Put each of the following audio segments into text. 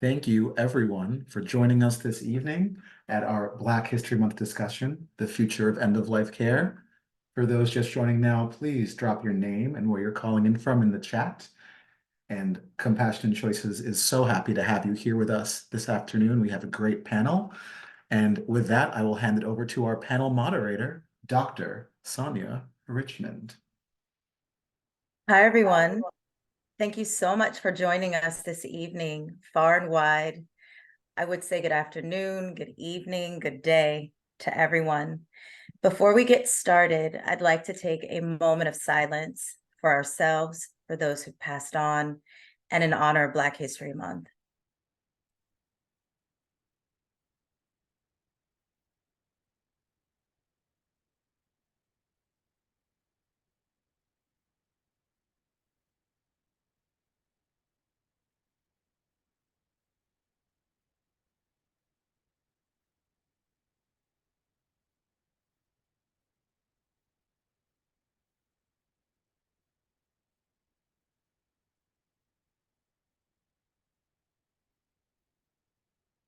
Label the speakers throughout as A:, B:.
A: Thank you, everyone, for joining us this evening at our Black History Month discussion, The Future of End-of-Life Care. For those just joining now, please drop your name and where you're calling in from in the chat. And Compassion Choices is so happy to have you here with us this afternoon. We have a great panel. And with that, I will hand it over to our panel moderator, Dr. Sonja Richmond.
B: Hi, everyone. Thank you so much for joining us this evening, far and wide. I would say good afternoon, good evening, good day to everyone. Before we get started, I'd like to take a moment of silence for ourselves, for those who passed on, and in honor of Black History Month.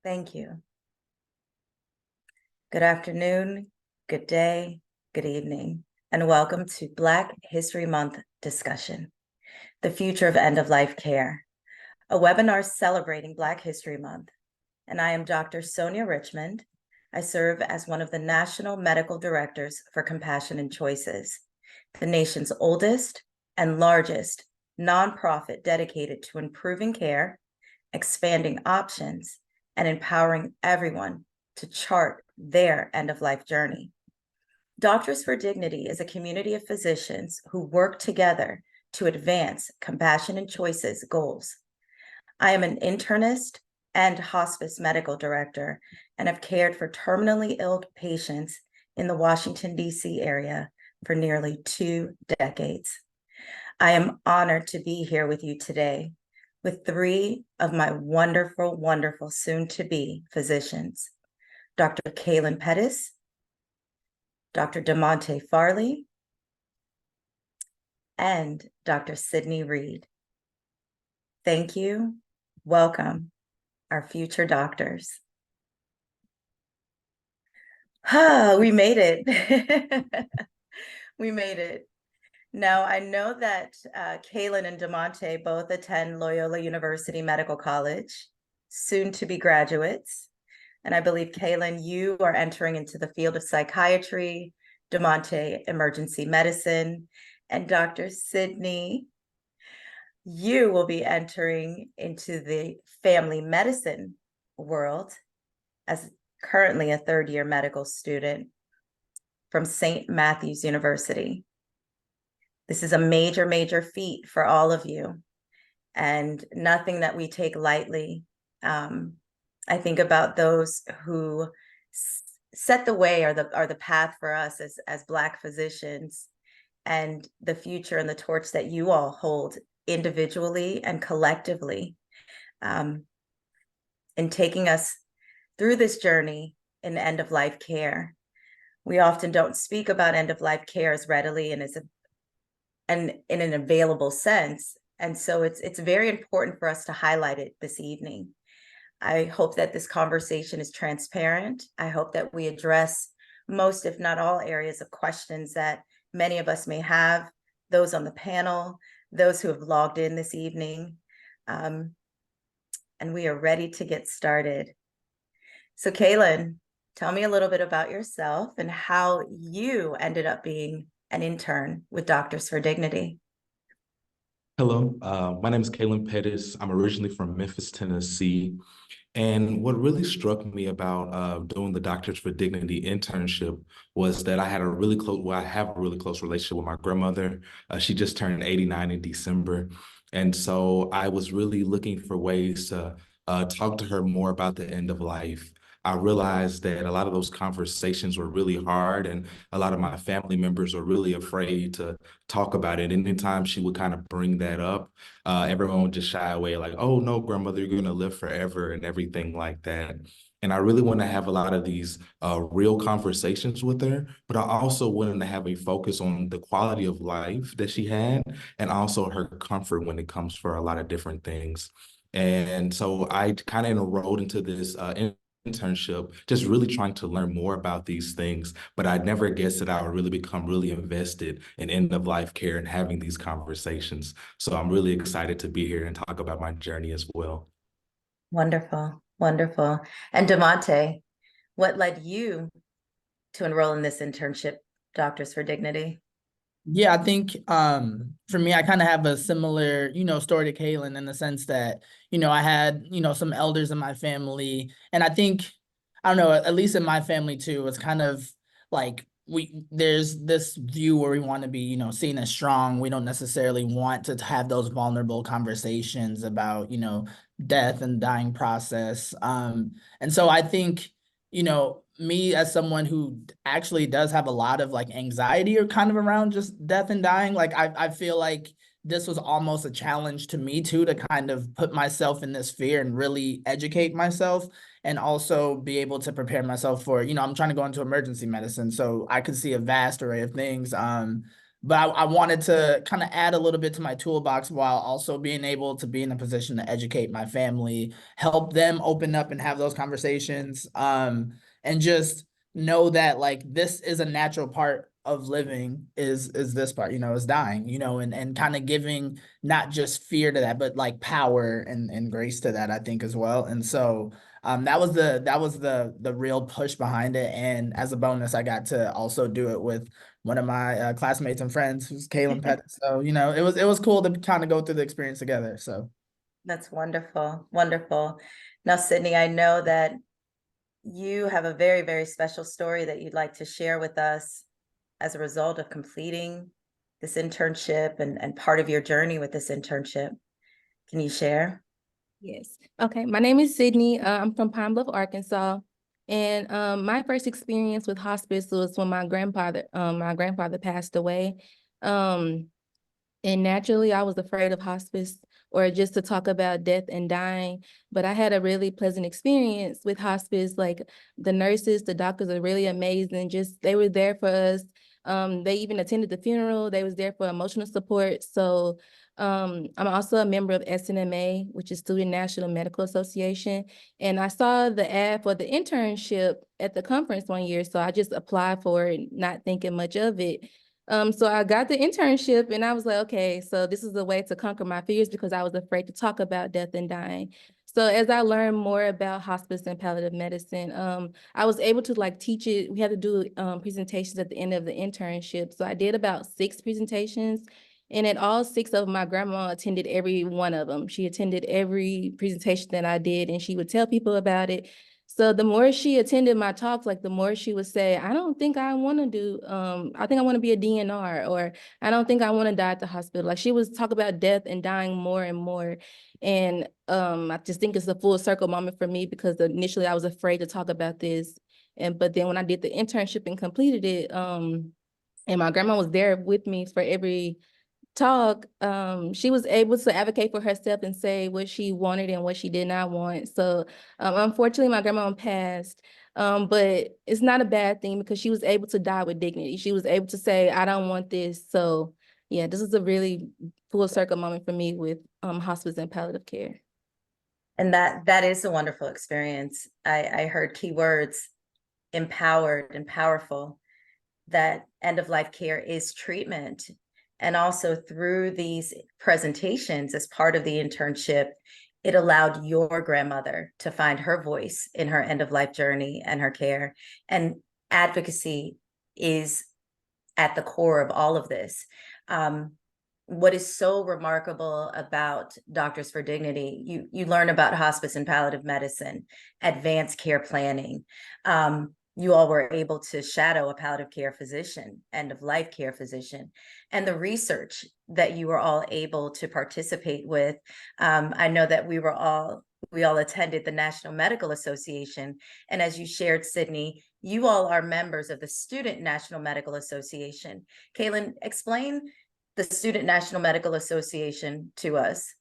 B: Thank you. Good afternoon, good day, good evening, and welcome to Black History Month discussion, The Future of End-of-Life Care, a webinar celebrating Black History Month. And I am Dr. Sonja Richmond. I serve as one of the National Medical Directors for Compassion and Choices, the nation's oldest and largest nonprofit dedicated to improving care, expanding options, and empowering everyone to chart their end-of-life journey. Doctors for Dignity is a community of physicians who work together to advance Compassion and Choices goals. I am an internist and hospice medical director and have cared for terminally ill patients in the Washington, D.C. area for nearly 2 decades. I am honored to be here with you today with 3 of my wonderful, wonderful soon-to-be physicians, Dr. Caylon Pettis, Dr. DeMonte Farley, and Dr. Sydney Reed. Thank you. Welcome, our future doctors. We made it. We made it. Now, I know that Caylon and DeMonte both attend Loyola University Medical College, soon to be graduates. And I believe, Caylon, you are entering into the field of psychiatry, DeMonte, emergency medicine, and Dr. Sydney, you will be entering into the family medicine world as currently a 3rd-year medical student from St. Matthew's University. This is a major, major feat for all of you, and nothing that we take lightly. I think about those who set the way or the path for us as Black physicians, and the future and the torch that you all hold individually and collectively, in taking us through this journey in end-of-life care. We often don't speak about end-of-life care as readily and in an available sense. And so it's very important for us to highlight it this evening. I hope that this conversation is transparent. I hope that we address most, if not all, areas of questions that many of us may have, those on the panel, those who have logged in this evening. And we are ready to get started. So Caylon, tell me a little bit about yourself and how you ended up being an intern with Doctors for Dignity.
C: Hello, my name is Caylon Pettis. I'm originally from Memphis, Tennessee. And what really struck me about doing the Doctors for Dignity internship was that I have a really close relationship with my grandmother. She just turned 89 in December. And so I was really looking for ways to talk to her more about the end of life. I realized that a lot of those conversations were really hard, and a lot of my family members were really afraid to talk about it. Anytime she would kind of bring that up, everyone would just shy away, like, oh no, grandmother, you're going to live forever and everything like that. And I really want to have a lot of these real conversations with her, but I also wanted to have a focus on the quality of life that she had and also her comfort when it comes for a lot of different things. And so I kind of enrolled into this internship, just really trying to learn more about these things. But I never guessed that I would really become really invested in end-of-life care and having these conversations. So I'm really excited to be here and talk about my journey as well.
B: Wonderful, wonderful. And Demonte, what led you to enroll in this internship, Doctors for Dignity?
D: Yeah, I think for me, I kind of have a similar, story to Caylon in the sense that, I had, some elders in my family. And I think, I don't know, at least in my family too, it's kind of like there's this view where we want to be, seen as strong. We don't necessarily want to have those vulnerable conversations about, death and dying process. And so I think, me as someone who actually does have a lot of like anxiety or kind of around just death and dying, like I feel like this was almost a challenge to me too, to kind of put myself in this fear and really educate myself and also be able to prepare myself for, I'm trying to go into emergency medicine, so I could see a vast array of things. But I wanted to kind of add a little bit to my toolbox while also being able to be in a position to educate my family, help them open up and have those conversations. And just know that like this is a natural part of living is this part, is dying, and kind of giving not just fear to that, but like power and grace to that, I think, as well. And so that was the real push behind it. And as a bonus, I got to also do it with one of my classmates and friends, who's Caylon Pettis. So, it was cool to kind of go through the experience together. So
B: That's wonderful, wonderful. Now, Sydney, I know that you have a very, very special story that you'd like to share with us as a result of completing this internship and part of your journey with this internship. Can you share?
E: Yes. Okay. My name is Sydney. I'm from Pine Bluff, Arkansas. And my first experience with hospice was when my grandfather passed away. And naturally, I was afraid of hospice or just to talk about death and dying. But I had a really pleasant experience with hospice. Like the nurses, the doctors are really amazing. Just they were there for us. They even attended the funeral. They was there for emotional support. So I'm also a member of SNMA, which is Student National Medical Association. And I saw the ad for the internship at the conference one year. So I just applied for it, not thinking much of it. So I got the internship and I was like, okay, so this is a way to conquer my fears because I was afraid to talk about death and dying. So as I learned more about hospice and palliative medicine, I was able to like teach it. We had to do presentations at the end of the internship. So I did about 6 presentations. And at all 6 of them, my grandma attended every one of them. She attended every presentation that I did and she would tell people about it. So the more she attended my talks, like the more she would say, I don't think I want to do, I think I want to be a DNR, or I don't think I want to die at the hospital. Like she would talk about death and dying more and more. And I just think it's a full circle moment for me because initially I was afraid to talk about this. But then when I did the internship and completed it, and my grandma was there with me for every talk, she was able to advocate for herself and say what she wanted and what she did not want. So unfortunately, my grandma passed, but it's not a bad thing because she was able to die with dignity. She was able to say, I don't want this. So yeah, this is a really full circle moment for me with hospice and palliative care.
B: And that is a wonderful experience. I heard key words, empowered and powerful, that end-of-life care is treatment. And also through these presentations as part of the internship, it allowed your grandmother to find her voice in her end-of-life journey and her care. And advocacy is at the core of all of this. What is so remarkable about Doctors for Dignity, you learn about hospice and palliative medicine, advanced care planning. You all were able to shadow a palliative care physician, end-of-life care physician, and the research that you were all able to participate with. I know that we all attended the National Medical Association, and as you shared, Sydney, you all are members of the Student National Medical Association. Caylon, explain the Student National Medical Association to us.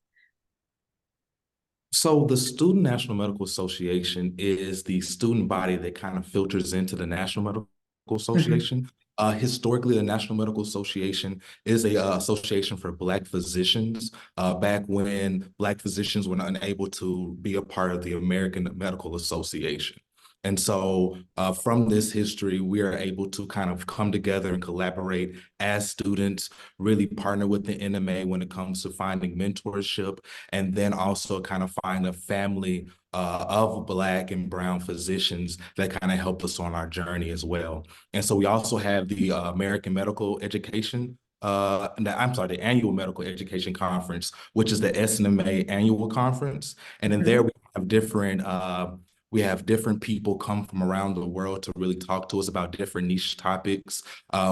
C: So the Student National Medical Association is the student body that kind of filters into the National Medical Association. Historically, the National Medical Association is a association for Black physicians. Back when Black physicians were unable to be a part of the American Medical Association. And so from this history, we are able to kind of come together and collaborate as students, really partner with the NMA when it comes to finding mentorship, and then also kind of find a family of Black and Brown physicians that kind of help us on our journey as well. And so we also have the American Medical Education the Annual Medical Education Conference, which is the SNMA annual conference. And in there we have different people come from around the world to really talk to us about different niche topics.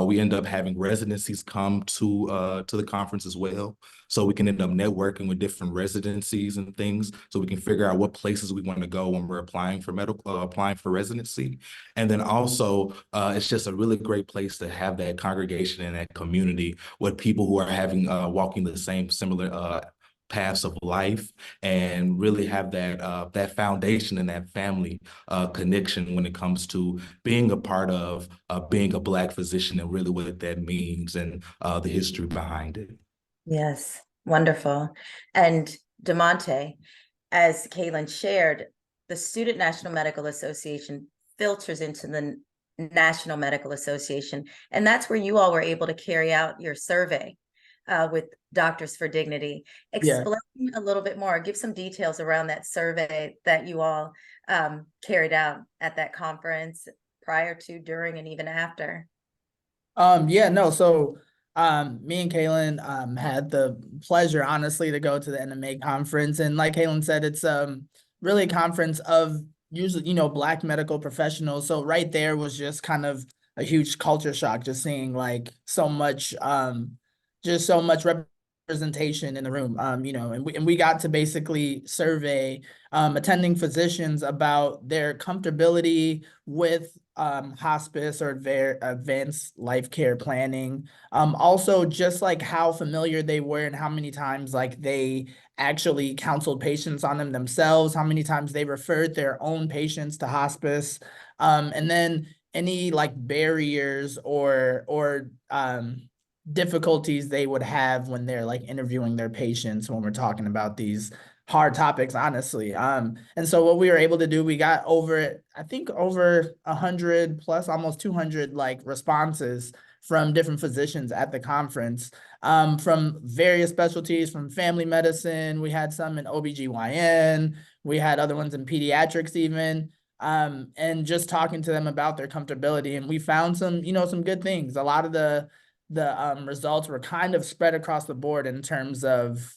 C: We end up having residencies come to the conference as well. So we can end up networking with different residencies and things, so we can figure out what places we want to go when we're applying for residency. And then also, it's just a really great place to have that congregation and that community with people who are walking the same similar paths of life, and really have that foundation and that family connection when it comes to being a part of being a Black physician, and really what that means, and the history behind it.
B: Yes, wonderful. And DeMonte, as Caylon shared, the Student National Medical Association filters into the National Medical Association, and that's where you all were able to carry out your survey with Doctors for Dignity. Explain a little bit more, give some details around that survey that you all carried out at that conference prior to, during, and even after.
D: Me and Caylon had the pleasure, honestly, to go to the NMA conference. And like Caylon said, it's really a conference of usually, Black medical professionals. So right there was just kind of a huge culture shock, just seeing like so much representation in the room, and we got to basically survey attending physicians about their comfortability with hospice or advanced life care planning. Also just like how familiar they were and how many times like they actually counseled patients on them themselves, how many times they referred their own patients to hospice, and then any like barriers or difficulties they would have when they're like interviewing their patients when we're talking about these hard topics, honestly. And so what we were able to do, we got over 100 plus, almost 200 like responses from different physicians at the conference, from various specialties, from family medicine. We had some in OBGYN, we had other ones in pediatrics even. And just talking to them about their comfortability, and we found some good things. A lot of the results were kind of spread across the board in terms of,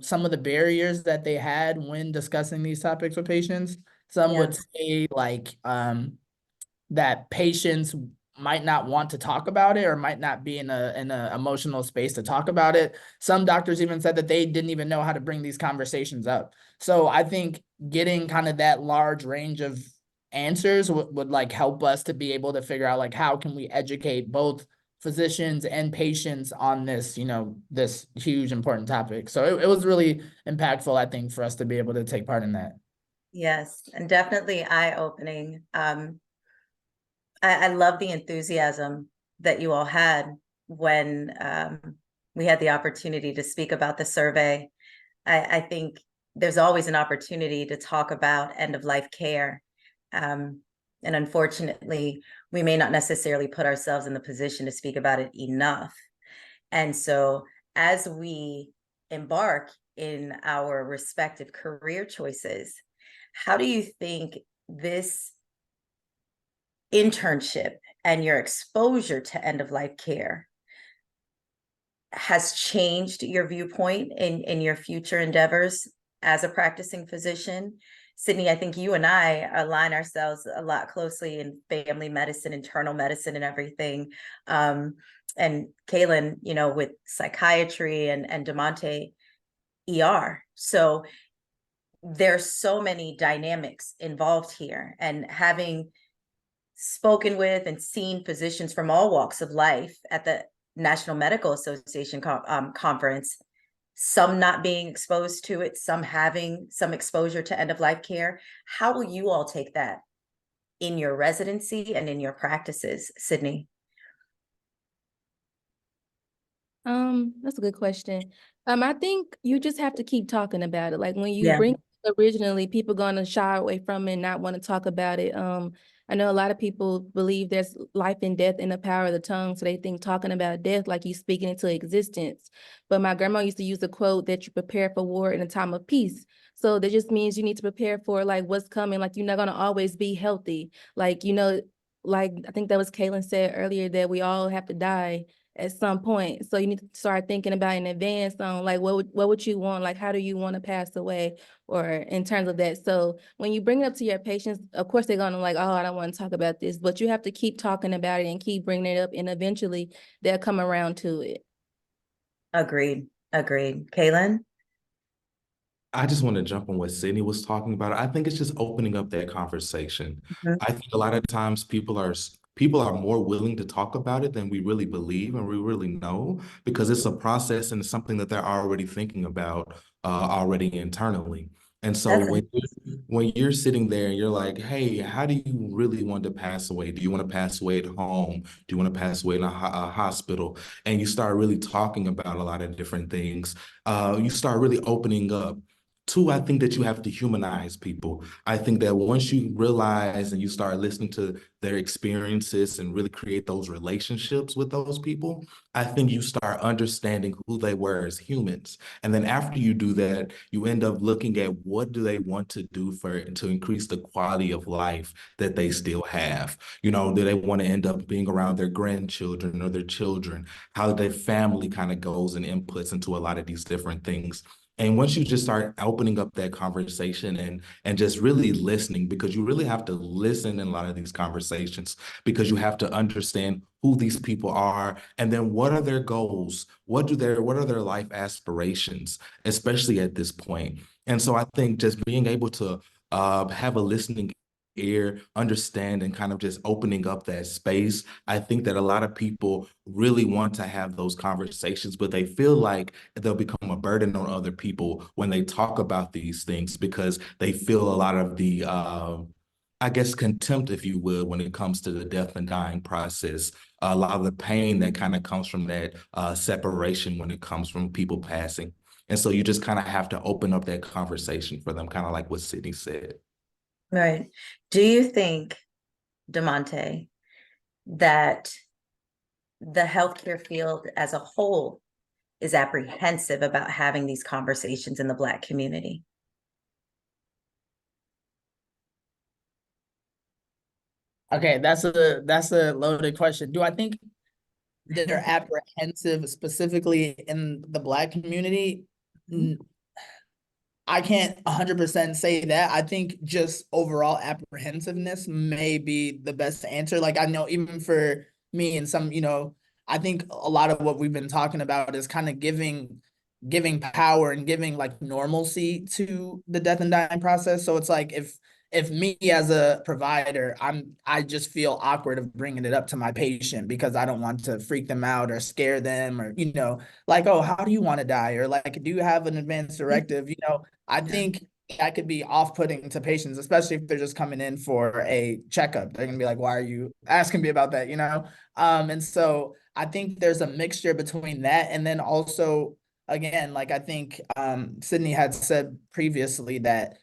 D: some of the barriers that they had when discussing these topics with patients. Some would say like that patients might not want to talk about it, or might not be in a emotional space to talk about it. Some doctors even said that they didn't even know how to bring these conversations up. So I think getting kind of that large range of answers would like help us to be able to figure out like how can we educate both physicians and patients on this, this huge important topic. So it was really impactful, I think, for us to be able to take part in that.
B: Yes, and definitely eye-opening. I love the enthusiasm that you all had when we had the opportunity to speak about the survey. I think there's always an opportunity to talk about end-of-life care. And unfortunately, we may not necessarily put ourselves in the position to speak about it enough. And so as we embark in our respective career choices, how do you think this internship and your exposure to end-of-life care has changed your viewpoint in your future endeavors as a practicing physician? Sydney, I think you and I align ourselves a lot closely in family medicine, internal medicine, and everything. And Caylon, with psychiatry, and DeMonte, ER. So there's so many dynamics involved here, and having spoken with and seen physicians from all walks of life at the National Medical Association conference, some not being exposed to it, some having some exposure to end-of-life care. How will you all take that in your residency and in your practices, Sydney?
E: That's a good question. I think you just have to keep talking about it. Like when you
B: Yeah.
E: bring it originally, people gonna shy away from it and not want to talk about it. I know a lot of people believe there's life and death in the power of the tongue, so they think talking about death like you speaking into existence. But my grandma used to use the quote that you prepare for war in a time of peace. So that just means you need to prepare for like what's coming. Like you're not gonna always be healthy. Like like I think that was Caylon said earlier that we all have to die at some point. So you need to start thinking about in advance on like what would you want? Like how do you want to pass away or in terms of that? So when you bring it up to your patients, of course they're gonna like, oh, I don't want to talk about this, but you have to keep talking about it and keep bringing it up and eventually they'll come around to it.
B: Agreed. Agreed. Caylon?
C: I just want to jump on what Sydney was talking about. I think it's just opening up that conversation.
B: Mhm.
C: I think a lot of times people are more willing to talk about it than we really believe and we really know because it's a process and it's something that they're already thinking about already internally. And so
B: That's
C: when you're sitting there and you're like, hey, how do you really want to pass away? Do you want to pass away at home? Do you want to pass away in a hospital? And you start really talking about a lot of different things. You start really opening up. Two, I think that you have to humanize people. I think that once you realize and you start listening to their experiences and really create those relationships with those people, I think you start understanding who they were as humans. And then after you do that, you end up looking at what do they want to do to increase the quality of life that they still have. Do they want to end up being around their grandchildren or their children? How their family kind of goes and inputs into a lot of these different things. And once you just start opening up that conversation and just really listening, because you really have to listen in a lot of these conversations, because you have to understand who these people are, and then what are their goals? What are their life aspirations, especially at this point? And so I think just being able to have a listening ear, understand, and kind of just opening up that space. I think that a lot of people really want to have those conversations, but they feel like they'll become a burden on other people when they talk about these things because they feel a lot of the, I guess, contempt, if you will, when it comes to the death and dying process. A lot of the pain that kind of comes from that separation when it comes from people passing. And so you just kind of have to open up that conversation for them, kind of like what Sydney said.
B: right. Do you think, DeMonte, that the healthcare field as a whole is apprehensive about having these conversations in the Black community?
D: Okay, that's a loaded question. Do I think they're apprehensive specifically in the Black community? I can't 100% say that. I think just overall apprehensiveness may be the best answer. Like I know even for me and some, I think a lot of what we've been talking about is kind of giving power and giving like normalcy to the death and dying process. So it's like if me as a provider, I just feel awkward of bringing it up to my patient because I don't want to freak them out or scare them or, like, oh, how do you want to die? Or like, do you have an advance directive? I think that could be off-putting to patients, especially if they're just coming in for a checkup. They're gonna be like, why are you asking me about that? And so I think there's a mixture between that and then also, again, like I think Sydney had said previously that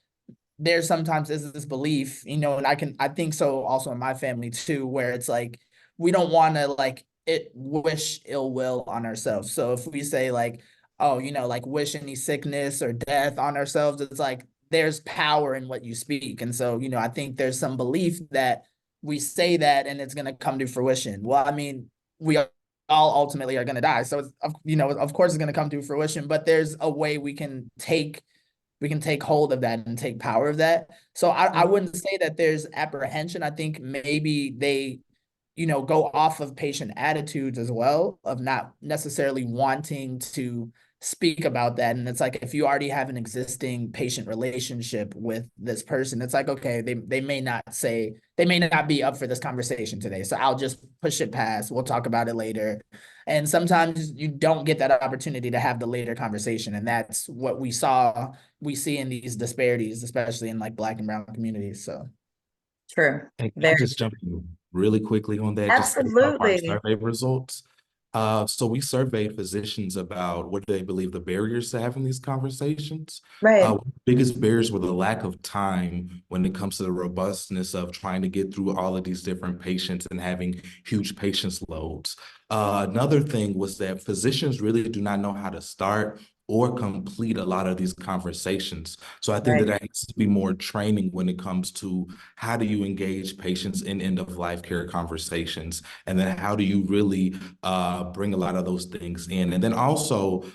D: there sometimes is this belief, and I think so also in my family too, where it's like we don't want to like wish ill will on ourselves. So if we say like, oh, like wish any sickness or death on ourselves, it's like there's power in what you speak. And so, I think there's some belief that we say that and it's gonna come to fruition. Well, I mean, we all ultimately are gonna die. So it's, of course it's gonna come to fruition, but there's a way we can take hold of that and take power of that. So I wouldn't say that there's apprehension. I think maybe they, go off of patient attitudes as well of not necessarily wanting to speak about that. And it's like, if you already have an existing patient relationship with this person, it's like, okay, they may not be up for this conversation today. So I'll just push it past. We'll talk about it later. And sometimes you don't get that opportunity to have the later conversation. And that's what we see in these disparities, especially in like Black and brown communities. So
B: True.
C: And can I
B: Very
C: just jump in really quickly on that, just based off our
B: absolutely.
C: survey results? So we surveyed physicians about what they believe the barriers to having these conversations.
B: Right.
C: Biggest barriers were the lack of time when it comes to the robustness of trying to get through all of these different patients and having huge patients loads. Another thing was that physicians really do not know how to start or complete a lot of these conversations. So I think that
B: Right.
C: there needs to be more training when it comes to how do you engage patients in end of life care conversations, and then how do you really bring a lot of those things in. And then also,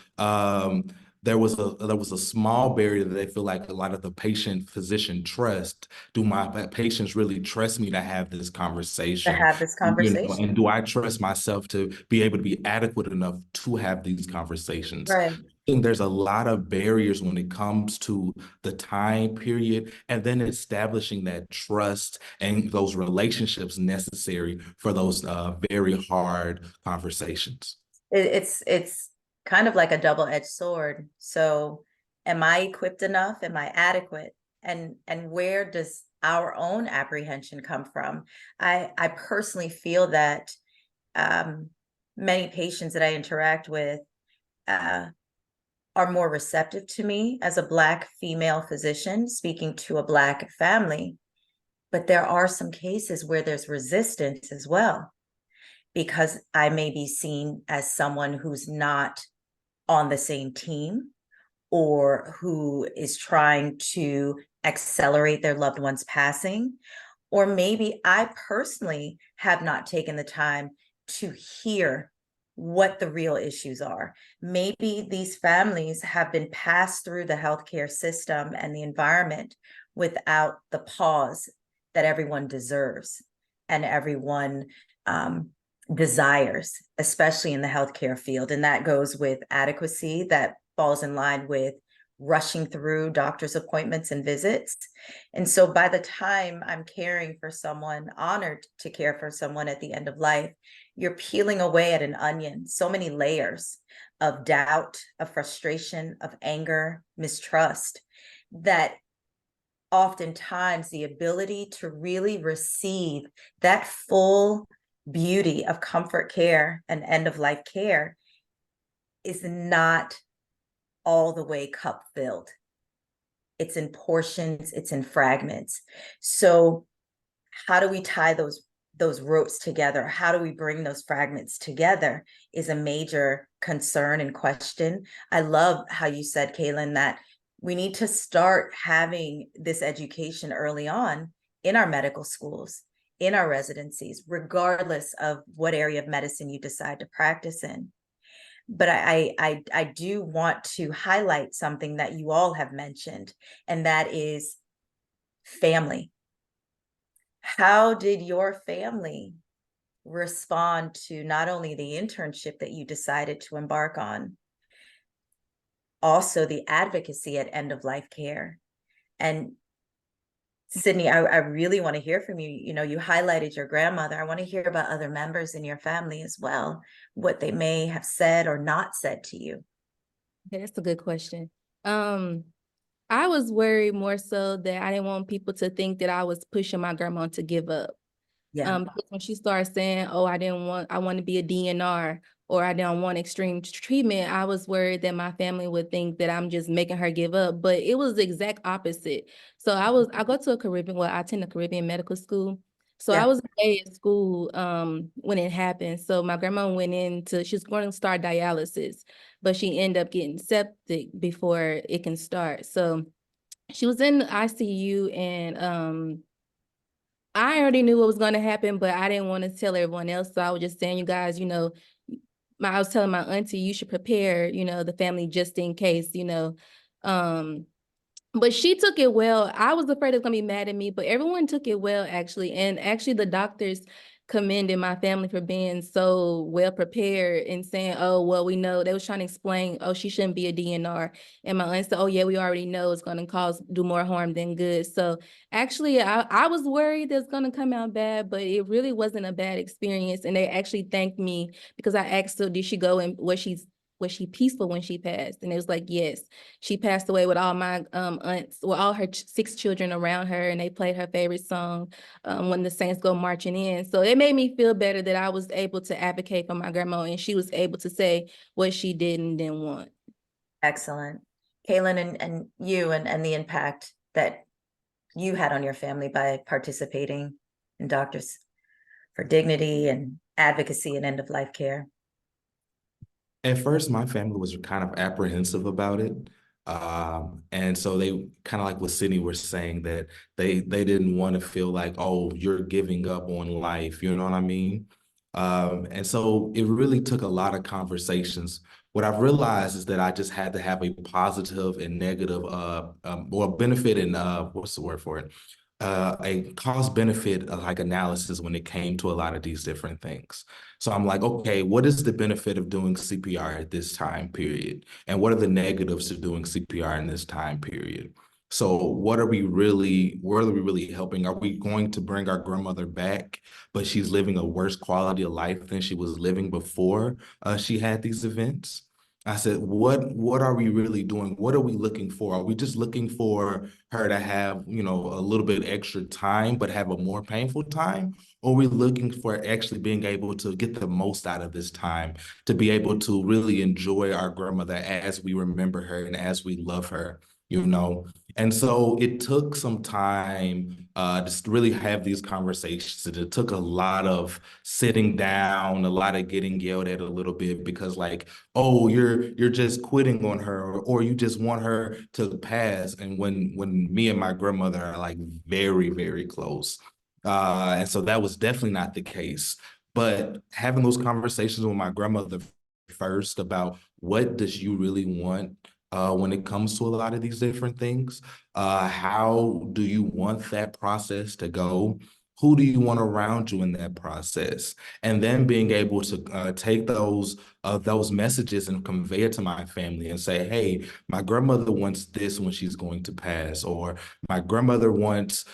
C: there was a small barrier that they feel like a lot of the patient physician trust. Do my patients really trust me to have this
B: To
C: conversation?
B: have this conversation.
C: And do I trust myself to be able to be adequate enough to have these conversations?
B: Right.
C: I think there's a lot of barriers when it comes to the time period and then establishing that trust and those relationships necessary for those very hard conversations.
B: It's kind of like a double-edged sword. So am I equipped enough? Am I adequate? And where does our own apprehension come from? I personally feel that many patients that I interact with are more receptive to me as a Black female physician speaking to a Black family. But there are some cases where there's resistance as well, because I may be seen as someone who's not on the same team or who is trying to accelerate their loved one's passing. Or maybe I personally have not taken the time to hear what the real issues are. Maybe these families have been passed through the healthcare system and the environment without the pause that everyone deserves and everyone desires, especially in the healthcare field. And that goes with adequacy, that falls in line with rushing through doctor's appointments and visits. And so by the time I'm caring for someone, honored to care for someone at the end of life, you're peeling away at an onion, so many layers of doubt, of frustration, of anger, mistrust, that oftentimes the ability to really receive that full beauty of comfort care and end of life care is not all the way cup filled. It's in portions, it's in fragments. So how do we tie those ropes together? How do we bring those fragments together is a major concern and question. I love how you said, Caylon, that we need to start having this education early on in our medical schools, in our residencies, regardless of what area of medicine you decide to practice in. But I do want to highlight something that you all have mentioned, and that is family. How did your family respond to not only the internship that you decided to embark on, also the advocacy at end of life care? And Sydney, I really want to hear from you. You know, you highlighted your grandmother. I want to hear about other members in your family as well, what they may have said or not said to you.
E: Yeah, that's a good question. I was worried more so that I didn't want people to think that I was pushing my grandma to give up.
B: Yeah.
E: Because when she started saying, "Oh, I want to be a DNR," or "I don't want extreme treatment," I was worried that my family would think that I'm just making her give up. But it was the exact opposite. So I go to I attend a Caribbean medical school. So I
B: Yeah.
E: was away at school when it happened. So my grandma she was going to start dialysis, but she ended up getting septic before it can start. So she was in the ICU, and I already knew what was going to happen, but I didn't want to tell everyone else. So I was just saying, you guys, I was telling my auntie, you should prepare, the family just in case, but she took it well. I was afraid it was gonna be mad at me, but everyone took it well, actually. And actually the doctors commended my family for being so well prepared and saying, "Oh, well, we know." They was trying to explain, "Oh, she shouldn't be a DNR." And my aunt said, "Oh yeah, we already know it's gonna do more harm than good." So actually I was worried that it's gonna come out bad, but it really wasn't a bad experience. And they actually thanked me because I asked her, did she go and was she peaceful when she passed? And it was like, yes, she passed away with all my aunts, well, all her 6 children around her, and they played her favorite song, When the Saints Go Marching In. So it made me feel better that I was able to advocate for my grandma, and she was able to say what she did and didn't want.
B: Excellent. Caylon, and you and the impact that you had on your family by participating in Doctors for Dignity and advocacy and end of life care.
C: At first, my family was kind of apprehensive about it. And so they kind of like what Sydney was saying, that they didn't want to feel like, oh, you're giving up on life, you know what I mean? And so it really took a lot of conversations. What I've realized is that I just had to have a positive and negative, or benefit and what's the word for it? A cost benefit like analysis when it came to a lot of these different things. So I'm like, okay, what is the benefit of doing CPR at this time period? And what are the negatives to doing CPR in this time period? So what are we really helping? Are we going to bring our grandmother back, but she's living a worse quality of life than she was living before she had these events? I said, what are we really doing? What are we looking for? Are we just looking for her to have, you know, a little bit extra time, but have a more painful time? Or are we looking for actually being able to get the most out of this time, to be able to really enjoy our grandmother as we remember her and as we love her, you know? And so it took some time to really have these conversations. It took a lot of sitting down, a lot of getting yelled at a little bit, because like, oh, you're just quitting on her, or you just want her to pass. And when me and my grandmother are like very, very close. And so that was definitely not the case. But having those conversations with my grandmother first about what does you really want when it comes to a lot of these different things. How do you want that process to go? Who do you want around you in that process? And then being able to take those messages and convey it to my family and say, hey, my grandmother wants this when she's going to pass, or my grandmother wants,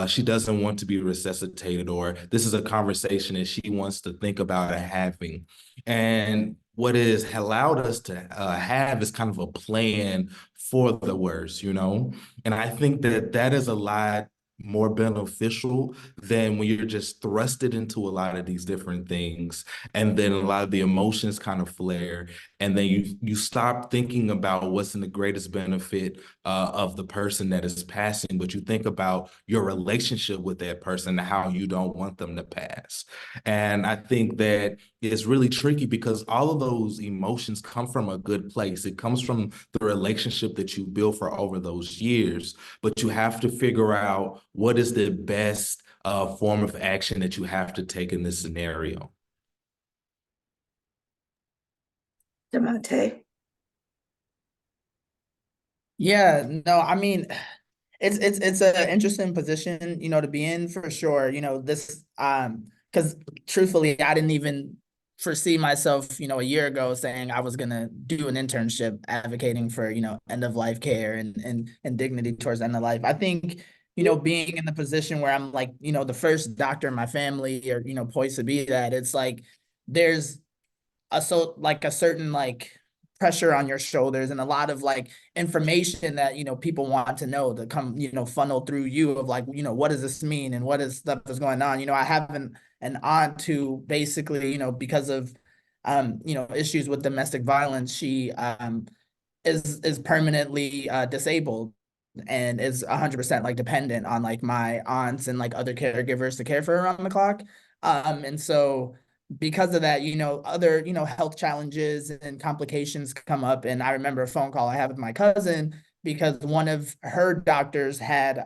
C: she doesn't want to be resuscitated, or this is a conversation that she wants to think about having. And what is allowed us to have is kind of a plan for the worst, you know? And I think that that is a lot more beneficial than when you're just thrusted into a lot of these different things, and then a lot of the emotions kind of flare, and then you stop thinking about what's in the greatest benefit of the person that is passing, but you think about your relationship with that person and how you don't want them to pass. And I think that it's really tricky because all of those emotions come from a good place. It comes from the relationship that you built for over those years, but you have to figure out what is the best form of action that you have to take in this scenario.
B: Demonte.
D: Yeah, no, I mean, it's an interesting position, you know, to be in for sure. You know, this because truthfully, I didn't even foresee myself, you know, a year ago saying I was gonna do an internship advocating for, you know, end of life care and dignity towards end of life. I think, you know, being in the position where I'm like, you know, the first doctor in my family, or, you know, poised to be that, it's like there's a certain like pressure on your shoulders and a lot of like information that, you know, people want to know to come, you know, funnel through you of like, you know, what does this mean and what is stuff that's going on. You know, I have an aunt who basically, you know, because of you know, issues with domestic violence, she is permanently disabled and is 100% like dependent on like my aunts and like other caregivers to care for her around the clock. And so because of that, you know, other, you know, health challenges and complications come up. And I remember a phone call I had with my cousin because one of her doctors had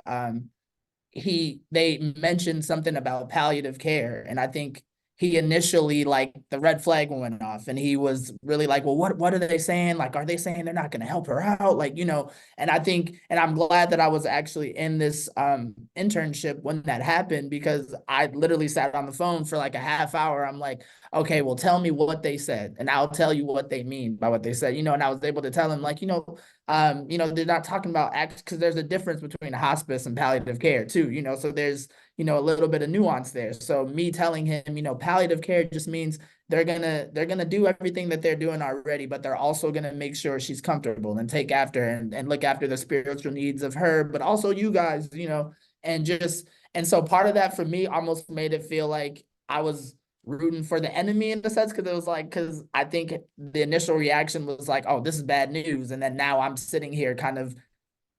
D: they mentioned something about palliative care, and I think he initially, like, the red flag went off and he was really like, well, what are they saying? Like, are they saying they're not going to help her out? Like, you know, and I think, and I'm glad that I was actually in this internship when that happened, because I literally sat on the phone for like a half hour. I'm like, okay, well, tell me what they said and I'll tell you what they mean by what they said, you know. And I was able to tell him, like, you know, They're not talking about because there's a difference between hospice and palliative care too, so there's, a little bit of nuance there. So me telling him, palliative care just means they're gonna do everything that they're doing already, but they're also gonna make sure she's comfortable and take after and look after the spiritual needs of her, but also you guys, and so part of that for me almost made it feel like I was rooting for the enemy in the sense, because it was like, because I think the initial reaction was like, oh, this is bad news. And then now I'm sitting here kind of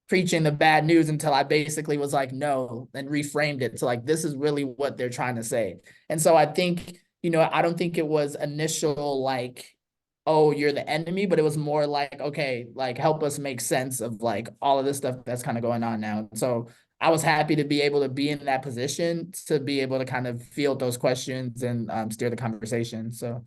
D: preaching the bad news until I basically was like, no, and reframed it to like, this is really what they're trying to say. And so I think, I don't think it was initial like, oh, you're the enemy, but it was more like, okay, like help us make sense of like all of this stuff that's kind of going on now. So I was happy to be able to be in that position to be able to kind of field those questions and steer the conversation. So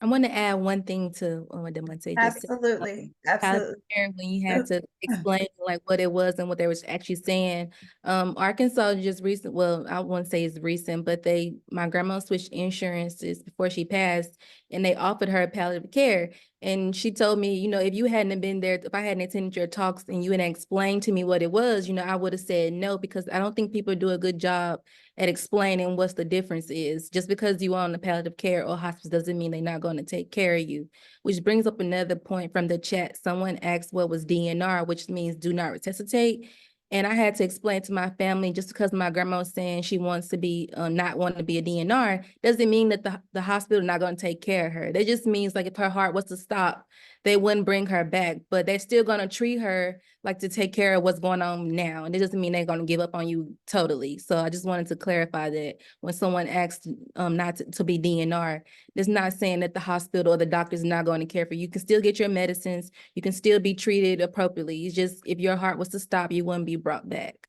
E: I want to add one thing to what Demonte just said.
B: Absolutely.
E: Palliative
B: Absolutely.
E: care, when you had to explain like what it was and what they were actually saying. Arkansas just recent, well, I won't say it's recent, but my grandma switched insurances before she passed, and they offered her palliative care. And she told me, if you hadn't been there, if I hadn't attended your talks and you hadn't explained to me what it was, I would have said no, because I don't think people do a good job at explaining what's the difference is. Just because you are on the palliative care or hospice doesn't mean they're not going to take care of you. Which brings up another point from the chat. Someone asked what was DNR, which means do not resuscitate. And I had to explain to my family, just because my grandma was saying she wants to be, not want to be a DNR, doesn't mean that the hospital not going to take care of her. That just means like if her heart was to stop, they wouldn't bring her back, but they're still going to treat her like to take care of what's going on now. And it doesn't mean they're going to give up on you totally. So I just wanted to clarify that when someone asked not to be DNR, it's not saying that the hospital or the doctor's not going to care for you. You can still get your medicines. You can still be treated appropriately. It's just if your heart was to stop, you wouldn't be brought back.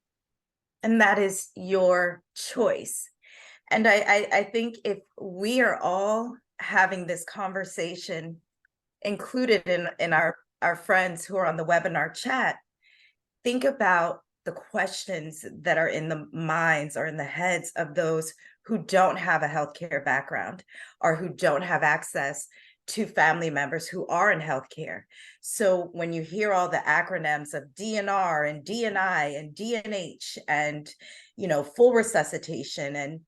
B: And that is your choice. And I think if we are all having this conversation included in our friends who are on the webinar chat, think about the questions that are in the minds or in the heads of those who don't have a healthcare background or who don't have access to family members who are in healthcare. So when you hear all the acronyms of DNR and DNI and DNH and, full resuscitation, and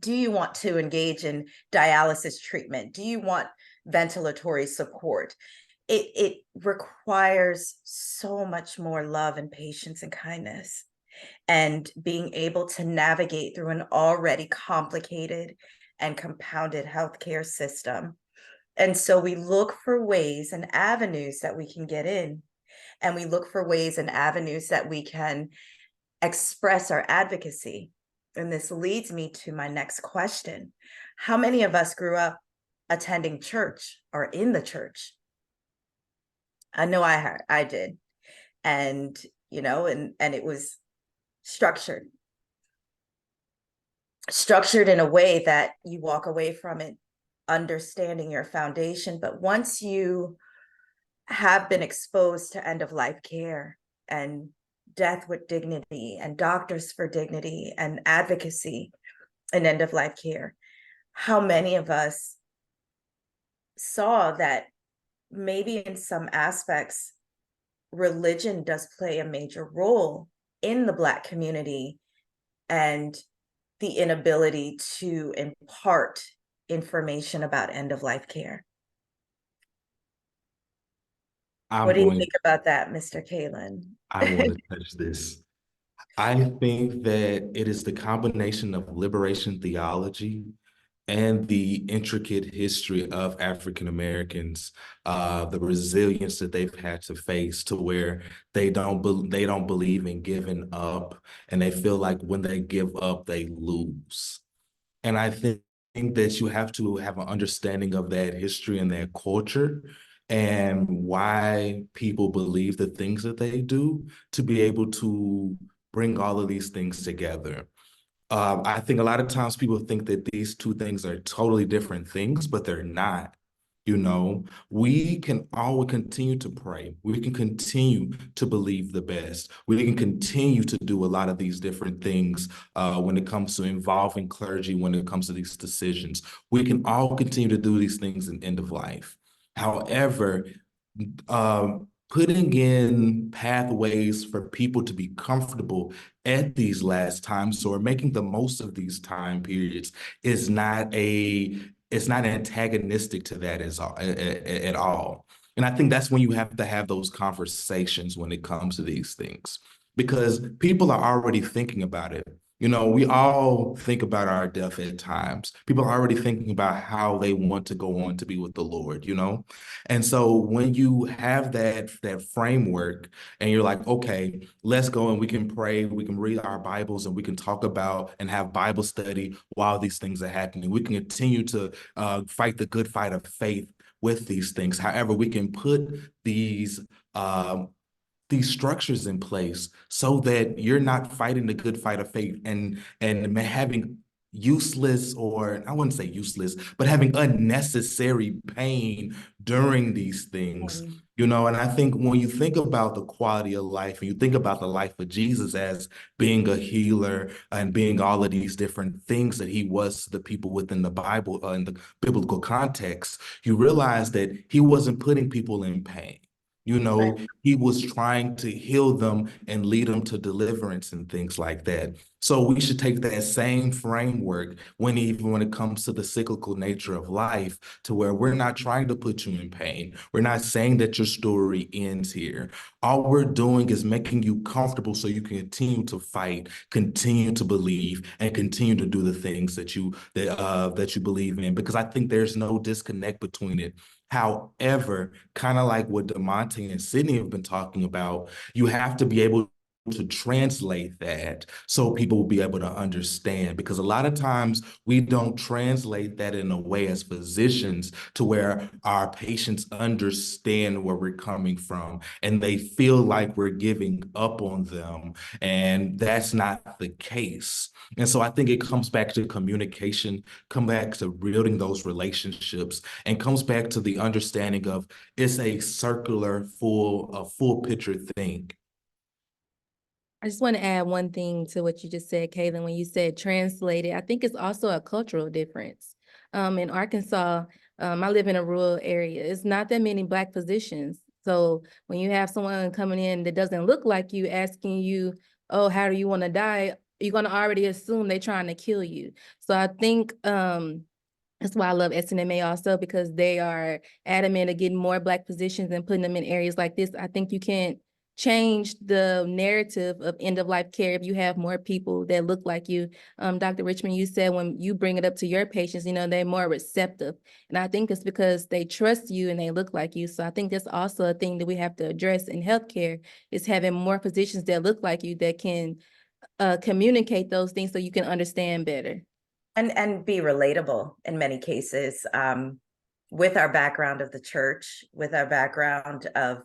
B: do you want to engage in dialysis treatment? Do you want ventilatory support? It requires so much more love and patience and kindness, and being able to navigate through an already complicated and compounded healthcare system. And so we look for ways and avenues that we can get in, and we look for ways and avenues that we can express our advocacy. And this leads me to my next question. How many of us grew up attending church or in the church? I know I did. And, and it was structured in a way that you walk away from it understanding your foundation. But once you have been exposed to end of life care and death with dignity and doctors for dignity and advocacy and end of life care, how many of us saw that maybe in some aspects, religion does play a major role in the Black community and the inability to impart information about end of life care? What do you think about that, Mr. Caylon?
C: I want to touch this. I think that it is the combination of liberation theology and the intricate history of African Americans, the resilience that they've had to face, to where they don't believe in giving up, and they feel like when they give up, they lose. And I think that you have to have an understanding of that history and that culture and why people believe the things that they do, to be able to bring all of these things together. I think a lot of times people think that these two things are totally different things, but they're not. We can always continue to pray. We can continue to believe the best. We can continue to do a lot of these different things when it comes to involving clergy, when it comes to these decisions. We can all continue to do these things in end of life. However, putting in pathways for people to be comfortable at these last times or making the most of these time periods is not it's not antagonistic to that at all. And I think that's when you have to have those conversations when it comes to these things, because people are already thinking about it. You know, we all think about our death at times. People are already thinking about how they want to go on to be with the Lord, you know? And so when you have that framework and you're like, okay, let's go and we can pray, we can read our Bibles and we can talk about and have Bible study while these things are happening. We can continue to fight the good fight of faith with these things. However, we can put these structures in place so that you're not fighting the good fight of faith and having useless, or I wouldn't say useless, but having unnecessary pain during these things.
B: Mhm.
C: You know, and I think when you think about the quality of life and you think about the life of Jesus as being a healer and being all of these different things that he was to the people within the Bible, in the biblical context, you realize that he wasn't putting people in pain. You know,
B: Right.
C: he was trying to heal them and lead them to deliverance and things like that. So we should take that same framework even when it comes to the cyclical nature of life, to where we're not trying to put you in pain. We're not saying that your story ends here. All we're doing is making you comfortable so you can continue to fight, continue to believe, and continue to do the things that you believe in. Because I think there's no disconnect between it. However, kind of like what DeMonte and Sydney have been talking about, you have to be able to translate that so people will be able to understand, because a lot of times we don't translate that in a way as physicians to where our patients understand where we're coming from and they feel like we're giving up on them, and that's not the case. And so I think it comes back to communication, come back to building those relationships, and comes back to the understanding of it's a circular, full picture thing.
E: I just want to add one thing to what you just said, Caylon, when you said translated. I think it's also a cultural difference. In Arkansas, I live in a rural area. It's not that many Black physicians. So when you have someone coming in that doesn't look like you, asking you, oh, how do you want to die? You're going to already assume they're trying to kill you. So I think that's why I love SNMA also, because they are adamant of getting more Black physicians and putting them in areas like this. I think you can't change the narrative of end-of-life care if you have more people that look like you. Dr. Richmond, you said when you bring it up to your patients, you know, they're more receptive. And I think it's because they trust you and they look like you. So I think that's also a thing that we have to address in healthcare, is having more physicians that look like you that can communicate those things so you can understand better.
B: And be relatable in many cases, with our background of the church, with our background of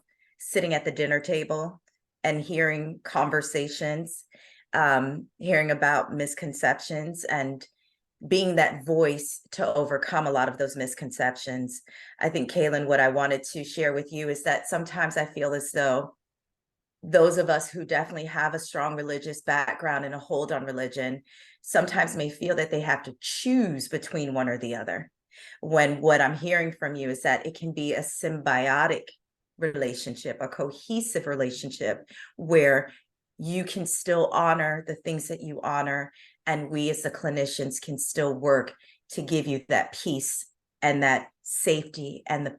B: sitting at the dinner table and hearing conversations, hearing about misconceptions and being that voice to overcome a lot of those misconceptions. I think, Caylon, what I wanted to share with you is that sometimes I feel as though those of us who definitely have a strong religious background and a hold on religion sometimes may feel that they have to choose between one or the other, when what I'm hearing from you is that it can be a symbiotic relationship, a cohesive relationship, where you can still honor the things that you honor, and we as the clinicians can still work to give you that peace and that safety and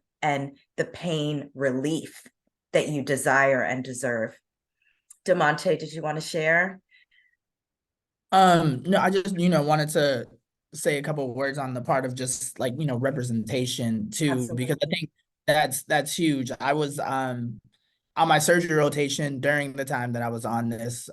B: the pain relief that you desire and deserve. DeMonte, did you want to share?
D: No, I just, wanted to say a couple of words on the part of just like, representation too, because I think that's huge. I was on my surgery rotation during the time that I was on this,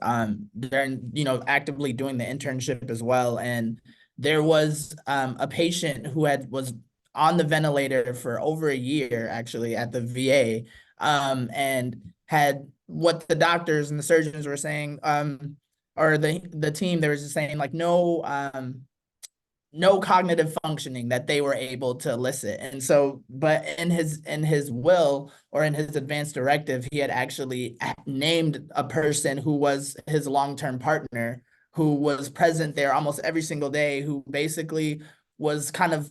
D: during, actively doing the internship as well. And there was a patient who was on the ventilator for over a year, actually, at the VA, and had what the doctors and the surgeons were saying, or the team, they were just saying like no cognitive functioning that they were able to elicit. And so, but in his will, or in his advanced directive, he had actually named a person who was his long-term partner, who was present there almost every single day, who basically was kind of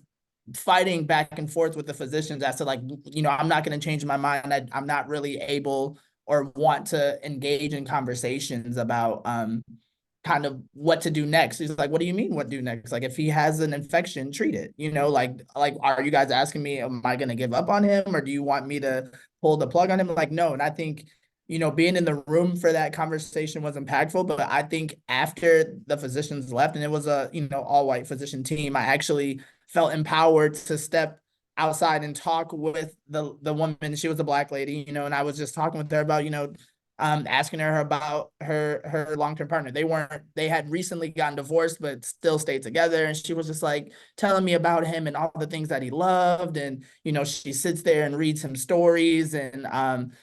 D: fighting back and forth with the physicians as to like, I'm not going to change my mind. I'm not really able or want to engage in conversations about kind of what to do next. He's like, what do you mean what do next? Like if he has an infection, treat it. Like are you guys asking me, am I going to give up on him, or do you want me to pull the plug on him? Like, no. And I think, being in the room for that conversation was impactful. But I think after the physicians left, and it was a, all white physician team, I actually felt empowered to step outside and talk with the woman. She was a Black lady, and I was just talking with her about, asking her about her long-term partner. They had recently gotten divorced, but still stayed together. And she was just like telling me about him and all the things that he loved. And, she sits there and reads him stories. And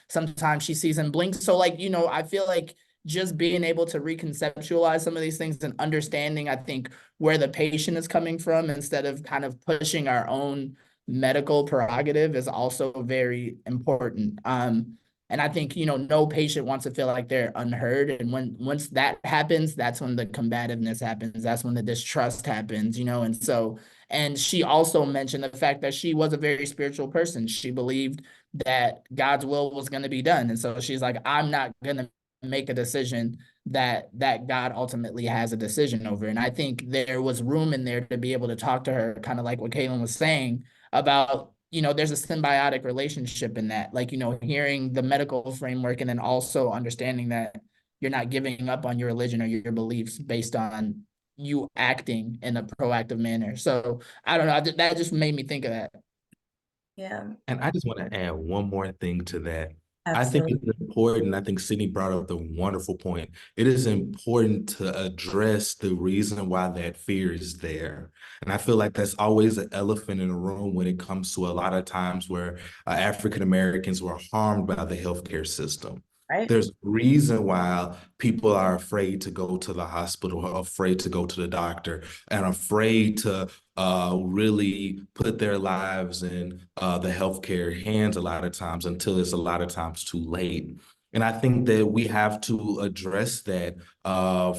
D: sometimes she sees him blink. So like, I feel like just being able to reconceptualize some of these things and understanding, I think, where the patient is coming from instead of kind of pushing our own medical prerogative is also very important. And I think, no patient wants to feel like they're unheard. And once that happens, that's when the combativeness happens. That's when the distrust happens, And so, and she also mentioned the fact that she was a very spiritual person. She believed that God's will was going to be done. And so she's like, I'm not going to make a decision that God ultimately has a decision over. And I think there was room in there to be able to talk to her, kind of like what Caylon was saying about, there's a symbiotic relationship in that, like, hearing the medical framework and then also understanding that you're not giving up on your religion or your beliefs based on you acting in a proactive manner. So I don't know, that just made me think of that.
B: Yeah,
C: And I just want to add one more thing to that. I think
B: absolutely.
C: it's important. I think Sydney brought up the wonderful point. It is important to address the reason why that fear is there. And I feel like that's always an elephant in the room when it comes to a lot of times where African Americans were harmed by the healthcare system.
B: Right.
C: There's a reason why people are afraid to go to the hospital, or afraid to go to the doctor, and afraid to really put their lives in the healthcare hands a lot of times until it's a lot of times too late. And I think that we have to address that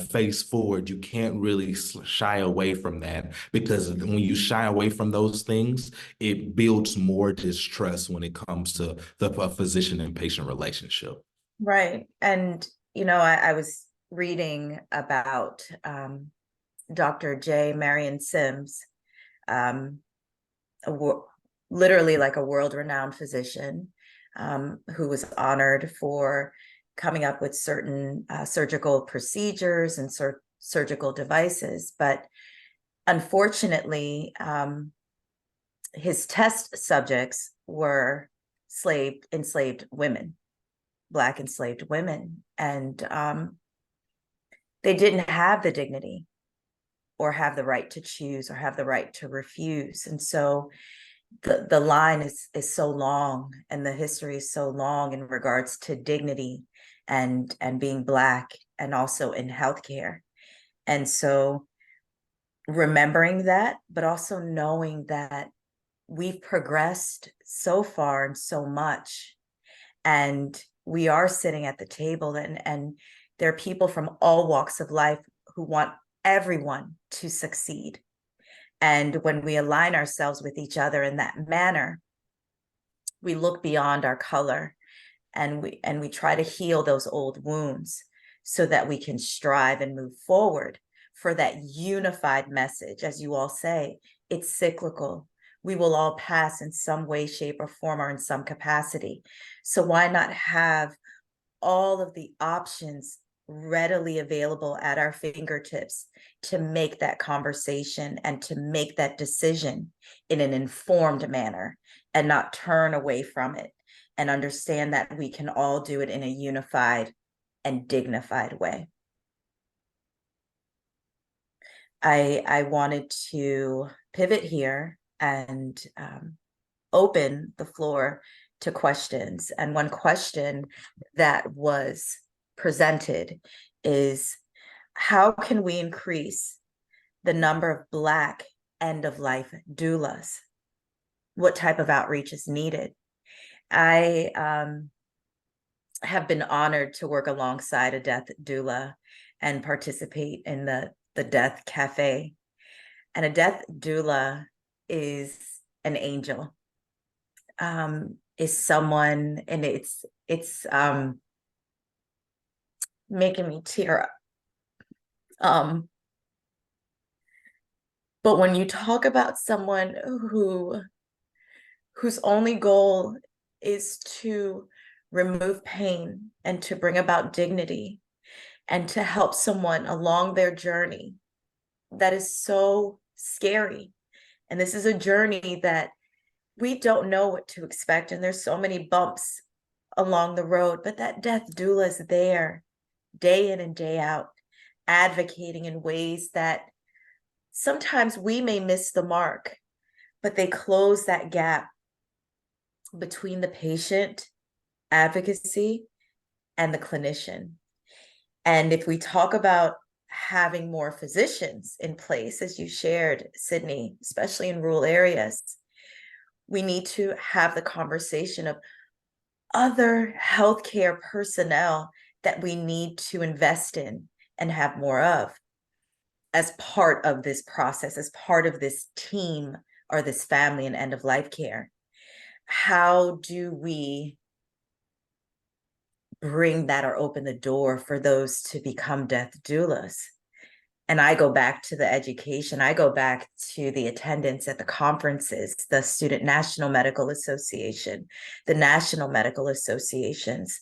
C: face forward. You can't really shy away from that, because when you shy away from those things, it builds more distrust when it comes to the physician and patient relationship.
B: Right. And, I was reading about Dr. J. Marion Sims, um, literally like a world-renowned physician who was honored for coming up with certain surgical procedures and surgical devices. But unfortunately, his test subjects were enslaved women, Black enslaved women. And they didn't have the dignity or have the right to choose or have the right to refuse. And so the line is so long, and the history is so long in regards to dignity and being Black, and also in healthcare. And so remembering that, but also knowing that we've progressed so far and so much, and we are sitting at the table, and there are people from all walks of life who want everyone to succeed. And when we align ourselves with each other in that manner, we look beyond our color, and we try to heal those old wounds so that we can strive and move forward for that unified message. As you all say, it's cyclical. We will all pass in some way, shape, or form, or in some capacity. So why not have all of the options readily available at our fingertips to make that conversation and to make that decision in an informed manner, and not turn away from it, and understand that we can all do it in a unified and dignified way. I wanted to pivot here and open the floor to questions. And one question that was presented is, how can we increase the number of Black end-of-life doulas? What type of outreach is needed? I have been honored to work alongside a death doula and participate in the Death Cafe. And a death doula is an angel, is someone, and it's making me tear up. But when you talk about someone whose only goal is to remove pain and to bring about dignity and to help someone along their journey, that is so scary. And this is a journey that we don't know what to expect. And there's so many bumps along the road, but that death doula is there day in and day out, advocating in ways that sometimes we may miss the mark, but they close that gap between the patient advocacy and the clinician. And if we talk about having more physicians in place, as you shared, Sydney, especially in rural areas, we need to have the conversation of other healthcare personnel that we need to invest in and have more of as part of this process, as part of this team or this family in end of life care. How do we bring that or open the door for those to become death doulas? And I go back to the education. I go back to the attendance at the conferences, the Student National Medical Association, the National Medical Associations,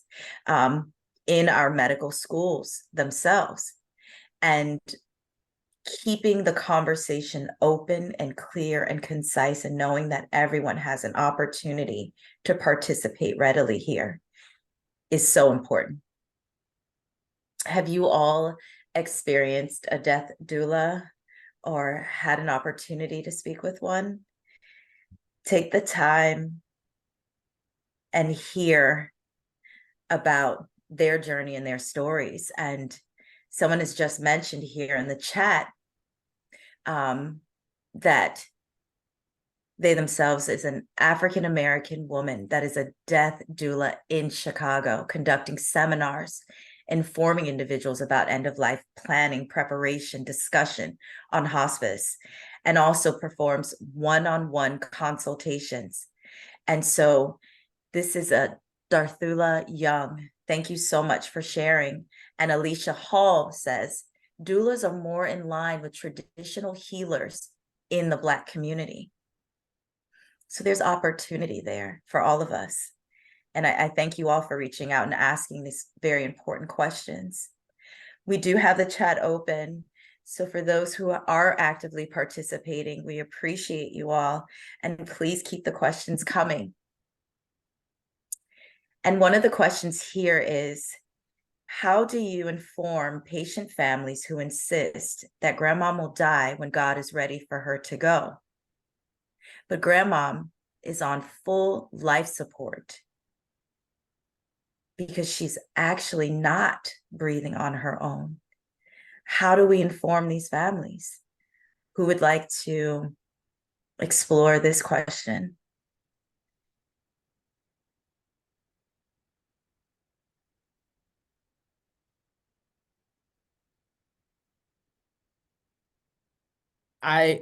B: in our medical schools themselves, and keeping the conversation open and clear and concise, and knowing that everyone has an opportunity to participate readily here is so important. Have you all experienced a death doula or had an opportunity to speak with one? Take the time and hear about their journey and their stories. And someone has just mentioned here in the chat that they themselves is an African-American woman that is a death doula in Chicago, conducting seminars, informing individuals about end-of-life planning, preparation, discussion on hospice, and also performs one-on-one consultations. And so this is a Darthula Young. Thank you so much for sharing. And Alicia Hall says, doulas are more in line with traditional healers in the Black community. So there's opportunity there for all of us. And I thank you all for reaching out and asking these very important questions. We do have the chat open. So for those who are actively participating, we appreciate you all. And please keep the questions coming. And one of the questions here is, how do you inform patient families who insist that grandmom will die when God is ready for her to go? But grandmom is on full life support because she's actually not breathing on her own. How do we inform these families? Who would like to explore this question?
D: I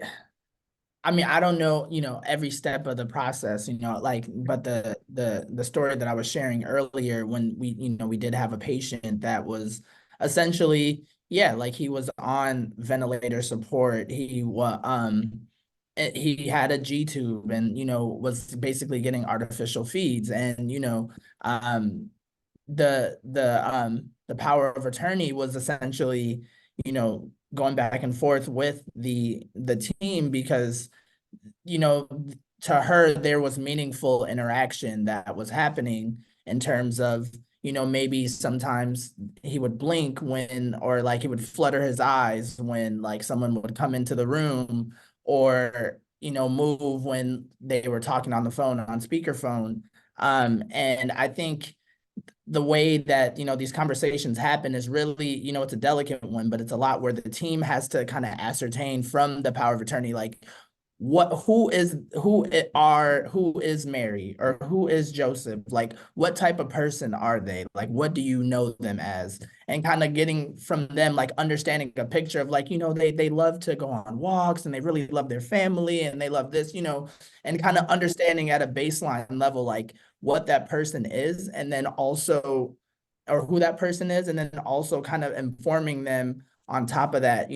D: mean, I don't know, every step of the process, but the story that I was sharing earlier, when we did have a patient that was essentially, like he was on ventilator support. He had a G tube and, was basically getting artificial feeds, and, the power of attorney was essentially, going back and forth with the team, because to her there was meaningful interaction that was happening, in terms of maybe sometimes he would blink when, or like he would flutter his eyes when like someone would come into the room, or move when they were talking on the phone, on speakerphone. And I think the way that these conversations happen is really, it's a delicate one, but it's a lot where the team has to kind of ascertain from the power of attorney, like, who is Mary, or who is Joseph? Like, what type of person are they? Like, what do you know them as? And kind of getting from them, like, understanding a picture of, like, they love to go on walks, and they really love their family, and they love this, and kind of understanding at a baseline level, like, what that person is, and then also, or who that person is, and then also kind of informing them on top of that,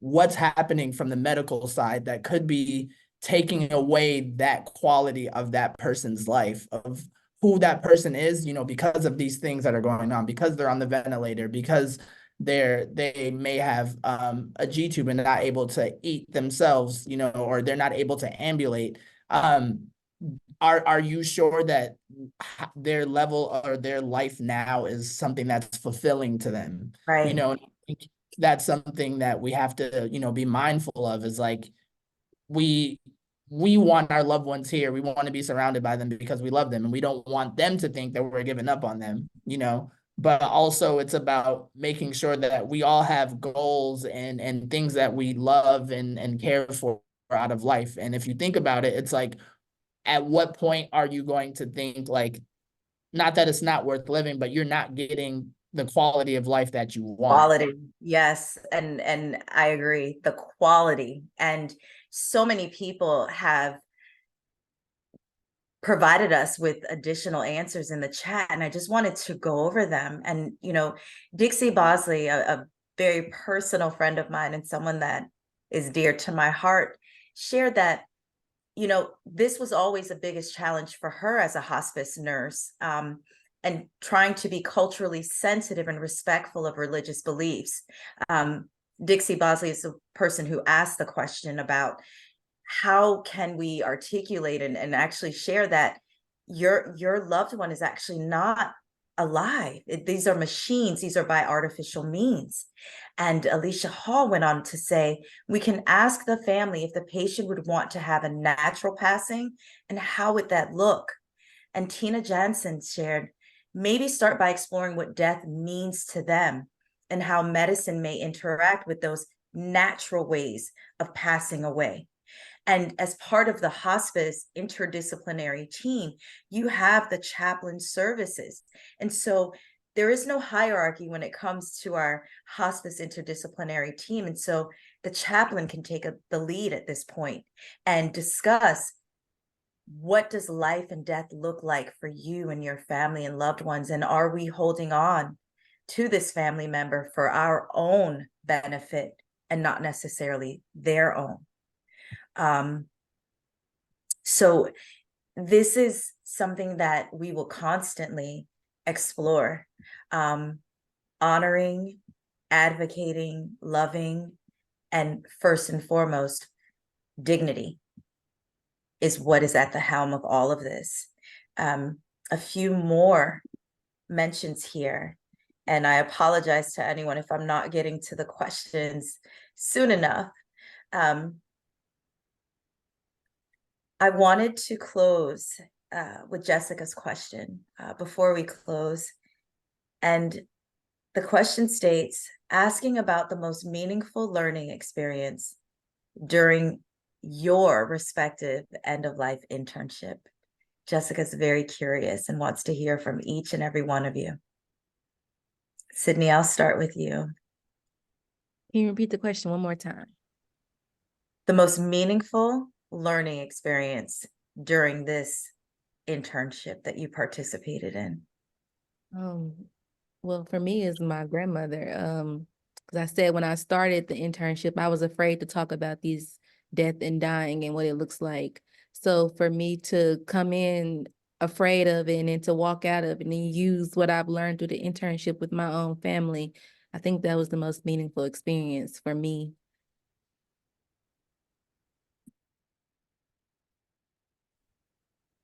D: what's happening from the medical side that could be taking away that quality of that person's life, of who that person is, because of these things that are going on, because they're on the ventilator, because they may have a G tube and not able to eat themselves, or they're not able to ambulate. Are you sure that their level or their life now is something that's fulfilling to them?
B: Right.
D: I think that's something that we have to, be mindful of, is like, we want our loved ones here. We want to be surrounded by them because we love them, and we don't want them to think that we're giving up on them, but also it's about making sure that we all have goals and things that we love and care for out of life. And if you think about it, it's like, at what point are you going to think, like, not that it's not worth living, but you're not getting the quality of life that you want?
B: Quality, yes, and I agree, the quality. And so many people have provided us with additional answers in the chat, and I just wanted to go over them. And Dixie Bosley, a very personal friend of mine and someone that is dear to my heart, shared that this was always the biggest challenge for her as a hospice nurse, and trying to be culturally sensitive and respectful of religious beliefs. Dixie Bosley is the person who asked the question about how can we articulate and actually share that your loved one is actually not alive. These are machines, these are by artificial means. And Alicia Hall went on to say, we can ask the family if the patient would want to have a natural passing, and how would that look? And Tina Jansen shared, maybe start by exploring what death means to them and how medicine may interact with those natural ways of passing away. And as part of the hospice interdisciplinary team, you have the chaplain services. And so there is no hierarchy when it comes to our hospice interdisciplinary team. And so the chaplain can take the lead at this point and discuss, what does life and death look like for you and your family and loved ones? And are we holding on to this family member for our own benefit and not necessarily their own? So this is something that we will constantly explore, honoring, advocating, loving, and first and foremost, dignity is what is at the helm of all of this. A few more mentions here, and I apologize to anyone if I'm not getting to the questions soon enough. I wanted to close with Jessica's question before we close. And the question states, asking about the most meaningful learning experience during your respective end-of-life internship. Jessica's very curious and wants to hear from each and every one of you. Sydney, I'll start with you.
E: Can you repeat the question one more time?
B: The most meaningful learning experience during this internship that you participated in?
E: Well, for me, is my grandmother. Because I said when I started the internship, I was afraid to talk about these death and dying and what it looks like. So for me to come in afraid of it and then to walk out of it and then use what I've learned through the internship with my own family, I think that was the most meaningful experience for me.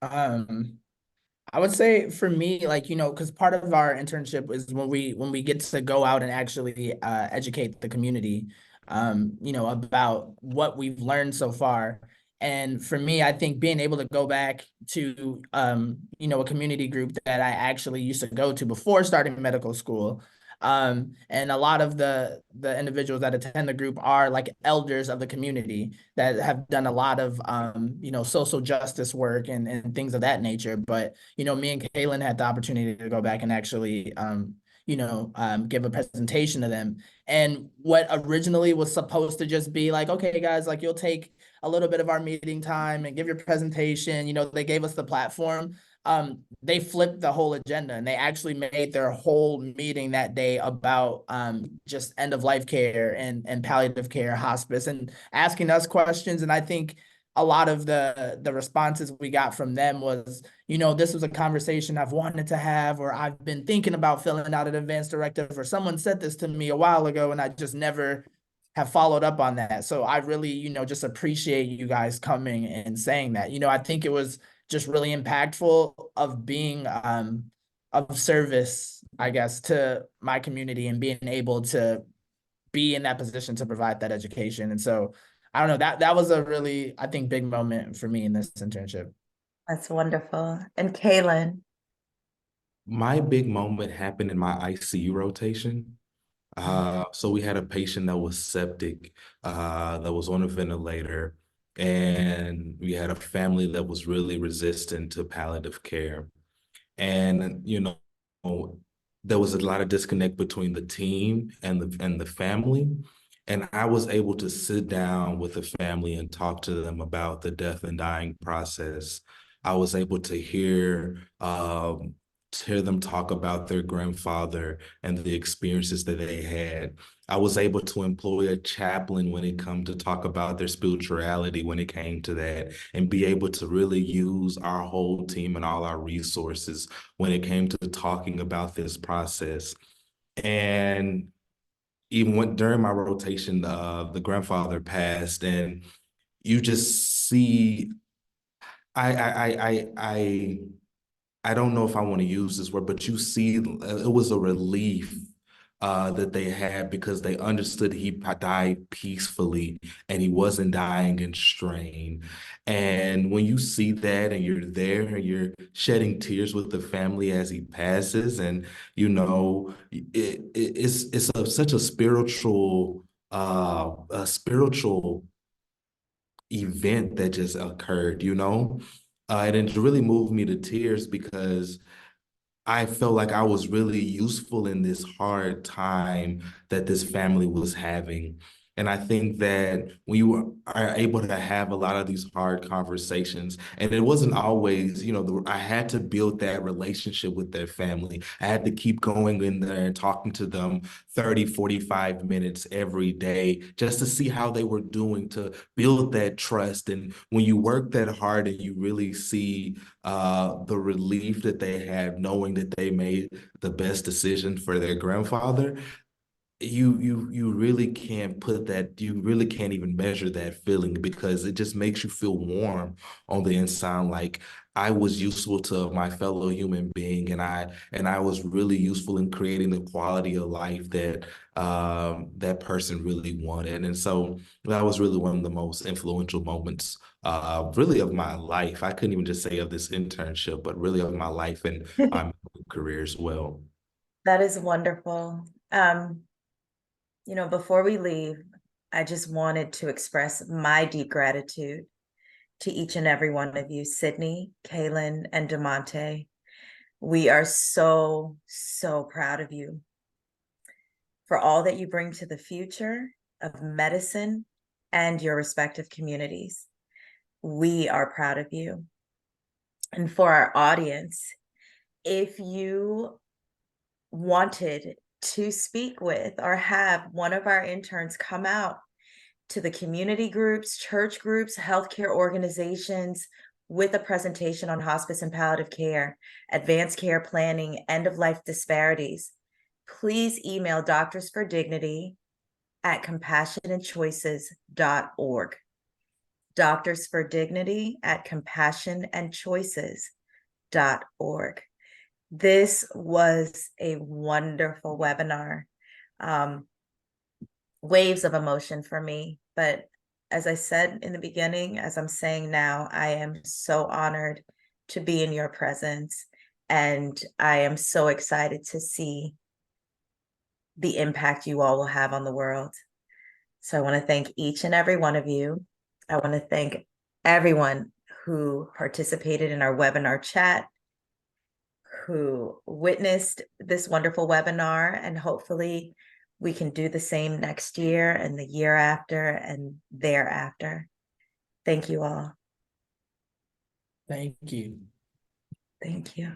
D: I would say for me, like, because part of our internship is when we get to go out and actually educate the community, about what we've learned so far. And for me, I think being able to go back to, a community group that I actually used to go to before starting medical school, And a lot of the individuals that attend the group are like elders of the community that have done a lot of social justice work and things of that nature. But me and Caylon had the opportunity to go back and actually give a presentation to them. And what originally was supposed to just be like, okay, guys, like you'll take a little bit of our meeting time and give your presentation, they gave us the platform. They flipped the whole agenda and they actually made their whole meeting that day about just end of life care and palliative care, hospice, and asking us questions. And I think a lot of the responses we got from them was, this was a conversation I've wanted to have, or I've been thinking about filling out an advance directive, or someone said this to me a while ago and I just never have followed up on that. So I really, just appreciate you guys coming and saying that. I think it was just really impactful of being of service, I guess, to my community and being able to be in that position to provide that education. And so I don't know, that was a really, I think, big moment for me in this internship.
B: That's wonderful. And Caylon.
C: My big moment happened in my ICU rotation. So we had a patient that was septic, that was on a ventilator, and we had a family that was really resistant to palliative care. And, there was a lot of disconnect between the team and the family. And I was able to sit down with the family and talk to them about the death and dying process. I was able to hear them talk about their grandfather and the experiences that they had. I was able to employ a chaplain when it came to talk about their spirituality when it came to that, and be able to really use our whole team and all our resources when it came to talking about this process. And even during my rotation, the grandfather passed, and you just see, I don't know if I want to use this word, but you see, it was a relief that they had, because they understood he died peacefully and he wasn't dying in strain. And when you see that and you're there and you're shedding tears with the family as he passes, and it's such a spiritual event that just occurred, and it really moved me to tears, because I felt like I was really useful in this hard time that this family was having. And I think that when you are able to have a lot of these hard conversations, and it wasn't always, I had to build that relationship with their family. I had to keep going in there and talking to them 30, 45 minutes every day just to see how they were doing, to build that trust. And when you work that hard and you really see the relief that they had knowing that they made the best decision for their grandfather, you really can't you really can't even measure that feeling, because it just makes you feel warm on the inside, like I was useful to my fellow human being, and I was really useful in creating the quality of life that that person really wanted. And so that was really one of the most influential moments really of my life. I couldn't even just say of this internship, but really of my life and my career as well.
B: That is wonderful. Before we leave, I just wanted to express my deep gratitude to each and every one of you, Sydney, Caylon, and DeMonte. We are so, so proud of you for all that you bring to the future of medicine and your respective communities. We are proud of you. And for our audience, if you wanted to speak with or have one of our interns come out to the community groups, church groups, healthcare organizations with a presentation on hospice and palliative care, advanced care planning, end-of-life disparities, please email Doctors for Dignity at compassionandchoices.org. Doctors for Dignity at compassionandchoices.org. This was a wonderful webinar. Waves of emotion for me. But as I said in the beginning, as I'm saying now, I am so honored to be in your presence. And I am so excited to see the impact you all will have on the world. So I want to thank each and every one of you. I want to thank everyone who participated in our webinar chat, who witnessed this wonderful webinar, and hopefully we can do the same next year and the year after and thereafter. Thank you all.
D: Thank you.
B: Thank you.